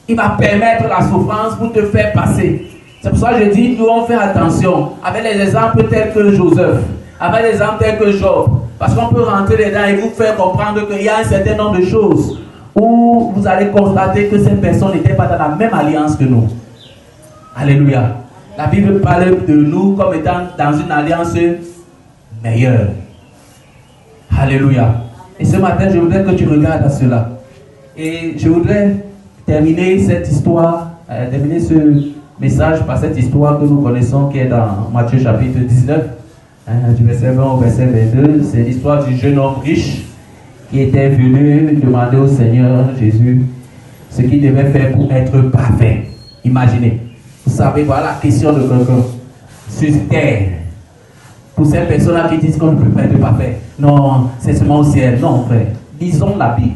il va permettre la souffrance pour te faire passer. C'est pour ça que je dis, nous devons faire attention avec les exemples tels que Joseph, avec les exemples tels que Job. Parce qu'on peut rentrer dedans et vous faire comprendre qu'il y a un certain nombre de choses où vous allez constater que ces personnes n'étaient pas dans la même alliance que nous. Alléluia. La Bible parle de nous comme étant dans une alliance meilleure. Alléluia. Et ce matin, je voudrais que tu regardes à cela. Et je voudrais terminer cette histoire, terminer ce message par cette histoire que nous connaissons qui est dans Matthieu chapitre 19, du verset 20 au verset 22. C'est l'histoire du jeune homme riche qui était venu demander au Seigneur Jésus ce qu'il devait faire pour être parfait. Imaginez. Vous savez, voilà la question de quelqu'un sur terre. Pour ces personnes-là qui disent qu'on ne peut pas être parfait. Non, c'est seulement au ciel. Non, frère. Lisons la Bible.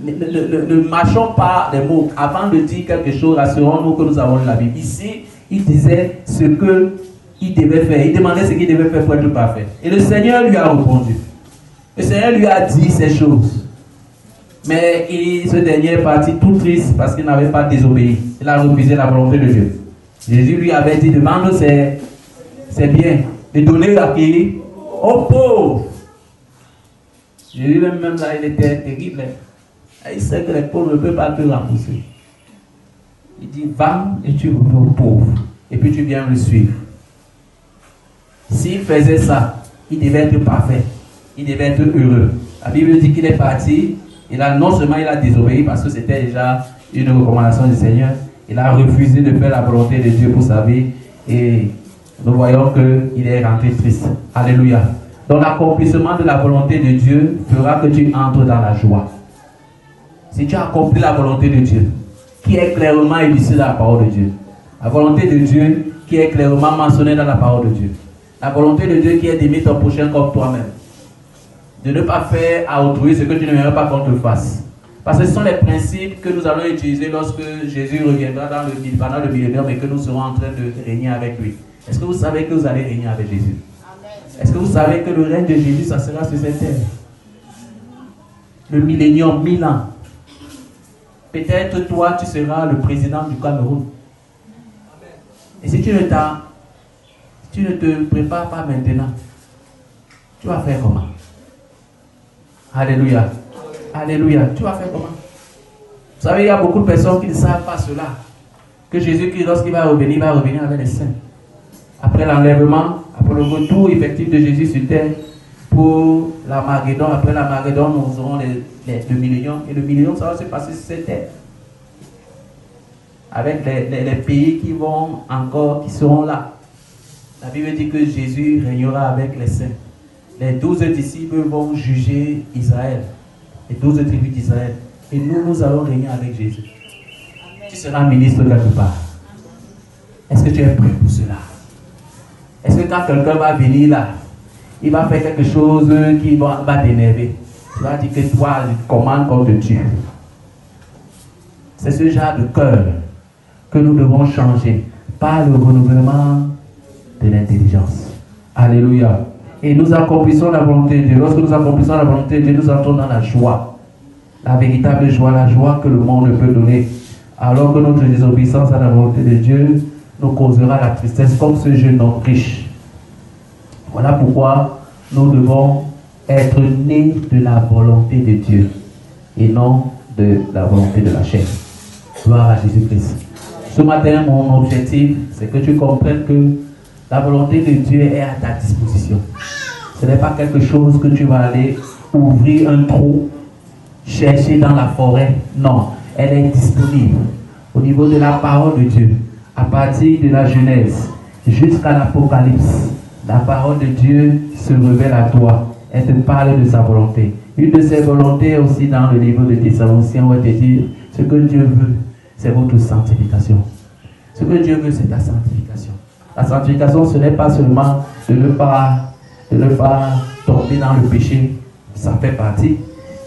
Ne marchons pas les mots. Avant de dire quelque chose, assurons-nous que nous avons la Bible. Ici, il disait ce qu'il devait faire. Il demandait ce qu'il devait faire pour être parfait. Et le Seigneur lui a répondu. Le Seigneur lui a dit ces choses. Mais ce dernier est parti tout triste parce qu'il n'avait pas désobéi. Il a refusé la volonté de Dieu. Jésus lui avait dit, demande c'est bien. De donner à qui? Aux pauvres. Jésus même là, il était terrible. Il sait que les pauvres ne peuvent pas te rembourser. Il dit, va et tu reviens aux pauvres. Et puis tu viens le suivre. S'il faisait ça, il devait être parfait. Il devait être heureux. La Bible dit qu'il est parti. Et là, non seulement il a désobéi parce que c'était déjà une recommandation du Seigneur, il a refusé de faire la volonté de Dieu pour sa vie. Et nous voyons qu'il est rentré triste. Alléluia. Donc l'accomplissement de la volonté de Dieu fera que tu entres dans la joie. Si tu as accompli la volonté de Dieu, qui est clairement illustrée dans la parole de Dieu, la volonté de Dieu qui est clairement mentionnée dans la parole de Dieu, la volonté de Dieu qui est d'aimer ton prochain comme toi-même, de ne pas faire à autrui ce que tu n'aimerais pas qu'on te fasse. Parce que ce sont les principes que nous allons utiliser lorsque Jésus reviendra pendant le millénaire et que nous serons en train de régner avec lui. Est-ce que vous savez que vous allez régner avec Jésus? Est-ce que vous savez que le règne de Jésus, ça sera sur cette terre? le millénium, 1000 ans. Peut-être toi, tu seras le président du Cameroun. Et si tu ne te prépares pas maintenant, tu vas faire comment? Alléluia. Alléluia. Tu vas faire comment? Vous savez, il y a beaucoup de personnes qui ne savent pas cela. Que Jésus-Christ, lorsqu'il va revenir avec les saints. Après l'enlèvement, après le retour effectif de Jésus sur terre, pour l'Armageddon, après l'Armageddon, nous aurons le millénium. Et le millénium, ça va se passer sur cette terre. Avec les pays qui seront là. La Bible dit que Jésus régnera avec les saints. Les 12 disciples vont juger Israël. Les 12 tribus d'Israël. Et nous allons régner avec Jésus. Tu seras ministre quelque part. Est-ce que tu es prêt pour cela? Est-ce que quand quelqu'un va venir là, il va faire quelque chose qui va t'énerver? Tu vas dire que toi, tu commandes contre Dieu. C'est ce genre de cœur que nous devons changer par le renouvellement de l'intelligence. Alléluia. Et nous accomplissons la volonté de Dieu. Lorsque nous accomplissons la volonté de Dieu, nous entrons dans la joie. La véritable joie, la joie que le monde ne peut donner. Alors que notre désobéissance à la volonté de Dieu nous causera la tristesse comme ce jeune homme riche. Voilà pourquoi nous devons être nés de la volonté de Dieu et non de la volonté de la chair. Gloire à Jésus-Christ. Ce matin, mon objectif, c'est que tu comprennes que la volonté de Dieu est à ta disposition. Ce n'est pas quelque chose que tu vas aller ouvrir un trou, chercher dans la forêt. Non, elle est disponible au niveau de la parole de Dieu. À partir de la Genèse jusqu'à l'Apocalypse, la parole de Dieu se révèle à toi. Elle te parle de sa volonté. Une de ses volontés aussi dans le livre de Thessaloniciens, on va te dire, ce que Dieu veut, c'est votre sanctification. Ce que Dieu veut, c'est ta sanctification. La sanctification, ce n'est pas seulement de ne pas tomber dans le péché, ça fait partie.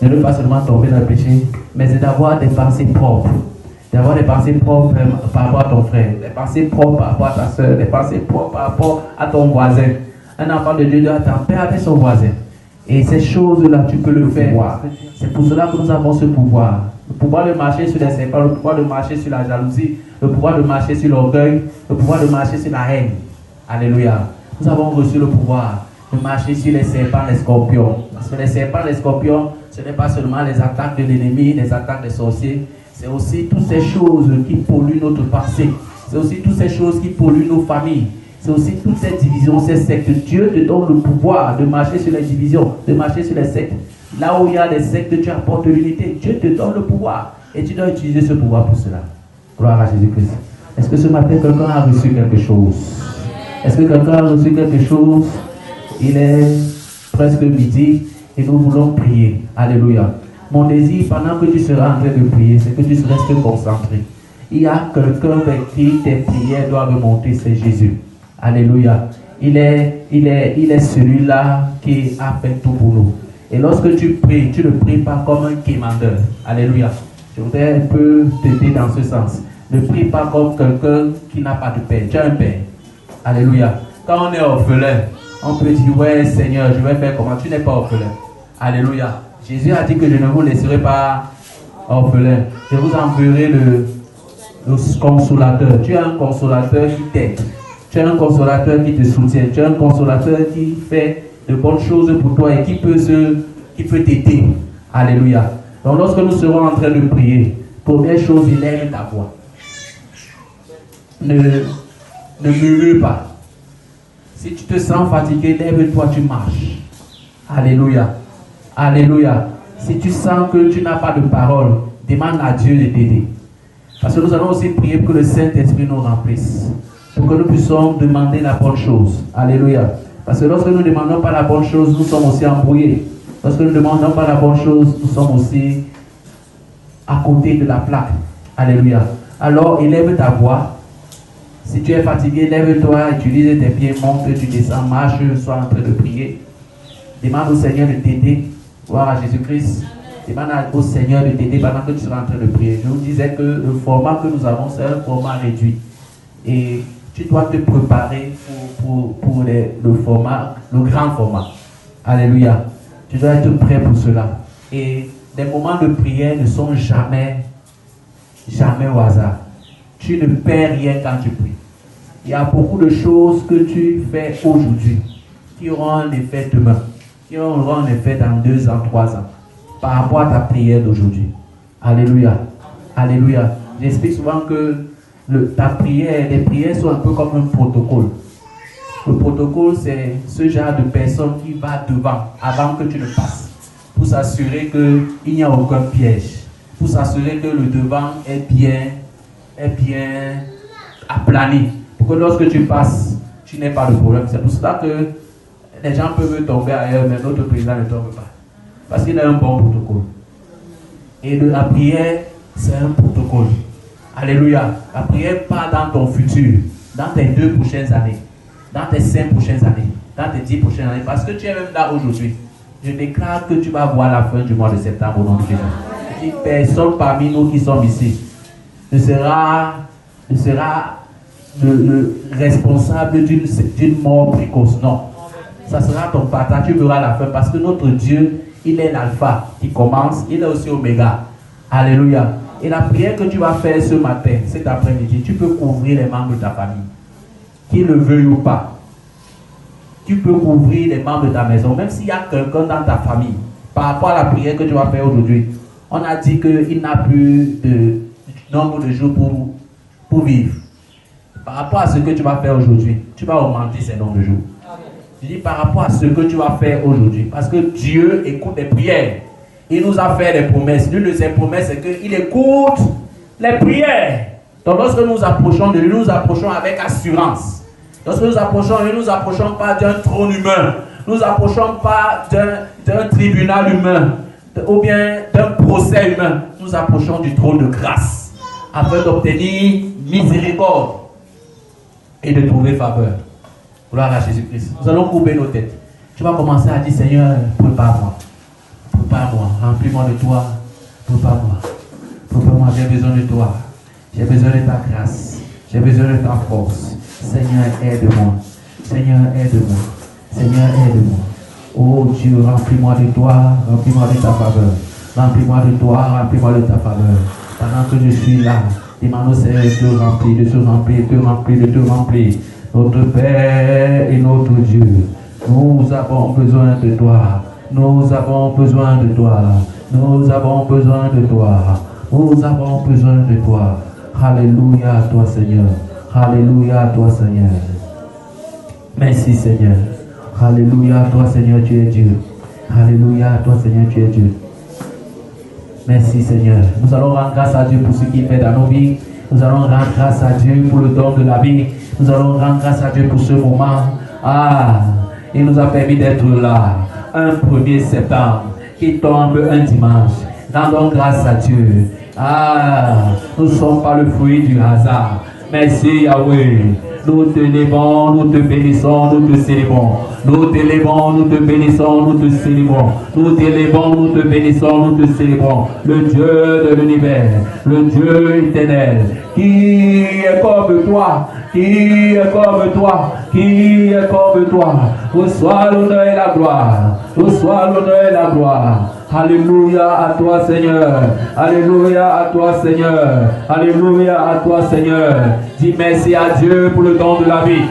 De ne pas seulement tomber dans le péché, mais c'est d'avoir des pensées propres. D'avoir des pensées propres par rapport à ton frère, des pensées propres par rapport à ta soeur, des pensées propres par rapport à ton voisin. Un enfant de Dieu doit être en paix avec son voisin. Et ces choses-là, tu peux le faire. C'est pour cela que nous avons ce pouvoir. Le pouvoir de marcher sur les serpents, le pouvoir de marcher sur la jalousie, le pouvoir de marcher sur l'orgueil, le pouvoir de marcher sur la haine. Alléluia. Nous avons reçu le pouvoir de marcher sur les serpents, les scorpions. Parce que les serpents, les scorpions, ce n'est pas seulement les attaques de l'ennemi, les attaques des sorciers. C'est aussi toutes ces choses qui polluent notre passé. C'est aussi toutes ces choses qui polluent nos familles. C'est aussi toutes ces divisions, ces sectes. Dieu te donne le pouvoir de marcher sur les divisions, de marcher sur les sectes. Là où il y a des sectes, tu apportes l'unité. Dieu te donne le pouvoir. Et tu dois utiliser ce pouvoir pour cela. Gloire à Jésus-Christ. Est-ce que ce matin, quelqu'un a reçu quelque chose? Est-ce que quelqu'un a reçu quelque chose? Il est presque midi et nous voulons prier. Alléluia. Mon désir, pendant que tu seras en train de prier, c'est que tu restes concentré. Il y a quelqu'un vers qui tes prières doivent monter, c'est Jésus. Alléluia. Il est celui-là qui a fait tout pour nous. Et lorsque tu pries, tu ne pries pas comme un quémandeur. Alléluia. Je voudrais un peu t'aider dans ce sens. Ne prie pas comme quelqu'un qui n'a pas de père. Tu as un père. Alléluia. Quand on est orphelin, on peut dire, ouais Seigneur, je vais faire comment? Tu n'es pas orphelin. Alléluia. Jésus a dit que je ne vous laisserai pas orphelin. Je vous enverrai le consolateur. Tu as un consolateur qui t'aide. Tu as un consolateur qui te soutient. Tu as un consolateur qui fait de bonnes choses pour toi et qui peut t'aider. Alléluia. Donc lorsque nous serons en train de prier, première chose, élève ta voix. Ne murmure pas. Si tu te sens fatigué, lève-toi, tu marches. Alléluia. Alléluia. Si tu sens que tu n'as pas de parole, demande à Dieu de t'aider. Parce que nous allons aussi prier pour que le Saint-Esprit nous remplisse. Pour que nous puissions demander la bonne chose. Alléluia. Parce que lorsque nous ne demandons pas la bonne chose, nous sommes aussi embrouillés. Lorsque nous ne demandons pas la bonne chose, nous sommes aussi à côté de la plaque. Alléluia. Alors, élève ta voix. Si tu es fatigué, lève-toi, utilise tes pieds, monte, tu descends, marche, sois en train de prier. Demande au Seigneur de t'aider. Gloire à Jésus-Christ. Demande au Seigneur de t'aider pendant que tu seras en train de prier. Je vous disais que le format que nous avons, c'est un format réduit. Et tu dois te préparer pour le format, le grand format. Alléluia. Tu dois être prêt pour cela. Et des moments de prière ne sont jamais au hasard. Tu ne perds rien quand tu pries. Il y a beaucoup de choses que tu fais aujourd'hui qui auront un effet demain, qui auront un effet dans 2 ans, 3 ans, par rapport à ta prière d'aujourd'hui. Alléluia. Alléluia. J'explique souvent que ta prière, les prières sont un peu comme un protocole. Le protocole, c'est ce genre de personne qui va devant, avant que tu ne passes, pour s'assurer qu'il n'y a aucun piège, pour s'assurer que le devant est bien aplani, pour que lorsque tu passes, tu n'aies pas de problème. C'est pour cela que les gens peuvent tomber ailleurs, mais notre président ne tombe pas. Parce qu'il a un bon protocole. Et la prière, c'est un protocole. Alléluia. La prière part dans ton futur, dans tes 2 prochaines années, dans tes 5 prochaines années, dans tes 10 prochaines années. Parce que tu es même là aujourd'hui. Je déclare que tu vas voir la fin du mois de septembre au nom de Jésus. Si personne parmi nous qui sommes ici ne sera le responsable d'une mort précoce. Non. Ça sera ton partage, tu verras la fin. Parce que notre Dieu, il est l'alpha qui commence, il est aussi oméga. Alléluia. Et la prière que tu vas faire ce matin, cet après-midi, tu peux couvrir les membres de ta famille. Qu'ils le veuillent ou pas. Tu peux couvrir les membres de ta maison, même s'il y a quelqu'un dans ta famille. Par rapport à la prière que tu vas faire aujourd'hui, on a dit qu'il n'a plus de nombre de jours pour vivre. Par rapport à ce que tu vas faire aujourd'hui, tu vas augmenter ces nombres de jours. Je dis par rapport à ce que tu vas faire aujourd'hui, parce que Dieu écoute les prières. Il nous a fait des promesses. L'une de ses promesses, c'est qu'il écoute les prières. Donc lorsque nous approchons de lui, nous approchons avec assurance. Lorsque nous ne nous approchons pas d'un trône humain. Nous ne approchons pas d'un tribunal humain ou bien d'un procès humain. Nous approchons du trône de grâce afin d'obtenir miséricorde et de trouver faveur. Gloire à Jésus-Christ. Nous allons couper nos têtes. Tu vas commencer à dire, Seigneur, prépare-moi. Prépare-moi, remplis-moi de toi. Prépare-moi. Prépare-moi, j'ai besoin de toi. J'ai besoin de ta grâce. J'ai besoin de ta force. Seigneur, aide-moi. Seigneur, aide-moi. Seigneur, aide-moi. Oh Dieu, remplis-moi de toi. Remplis-moi de ta faveur. Remplis-moi de toi. Remplis-moi de ta faveur. Pendant que je suis là, demande au Seigneur de te remplir, de te remplir, de te remplir, de te remplir. Notre Père et notre Dieu, nous avons besoin de toi. Nous avons besoin de toi. Nous avons besoin de toi. Nous avons besoin de toi. Alléluia à toi, Seigneur. Alléluia à toi, Seigneur. Merci, Seigneur. Alléluia à toi, Seigneur, tu es Dieu. Alléluia à toi, Seigneur, tu es Dieu. Merci, Seigneur. Nous allons rendre grâce à Dieu pour ce qu'il fait dans nos vies. Nous allons rendre grâce à Dieu pour le don de la vie. Nous allons rendre grâce à Dieu pour ce moment. Il nous a permis d'être là. Un 1er septembre qui tombe un dimanche. Rendons grâce à Dieu. Nous ne sommes pas le fruit du hasard. Merci Yahweh. Nous te levons, nous te bénissons, nous te célébrons. Nous te levons, nous te bénissons, nous te célébrons. Nous te levons, nous te bénissons, nous te célébrons. Le Dieu de l'univers, le Dieu éternel, qui est comme toi, qui est comme toi, qui est comme toi. Reçois l'honneur et la gloire. Reçois l'honneur et la gloire. Alléluia à toi, Seigneur. Alléluia à toi, Seigneur. Alléluia à toi, Seigneur. Dis merci à Dieu pour le don de la vie.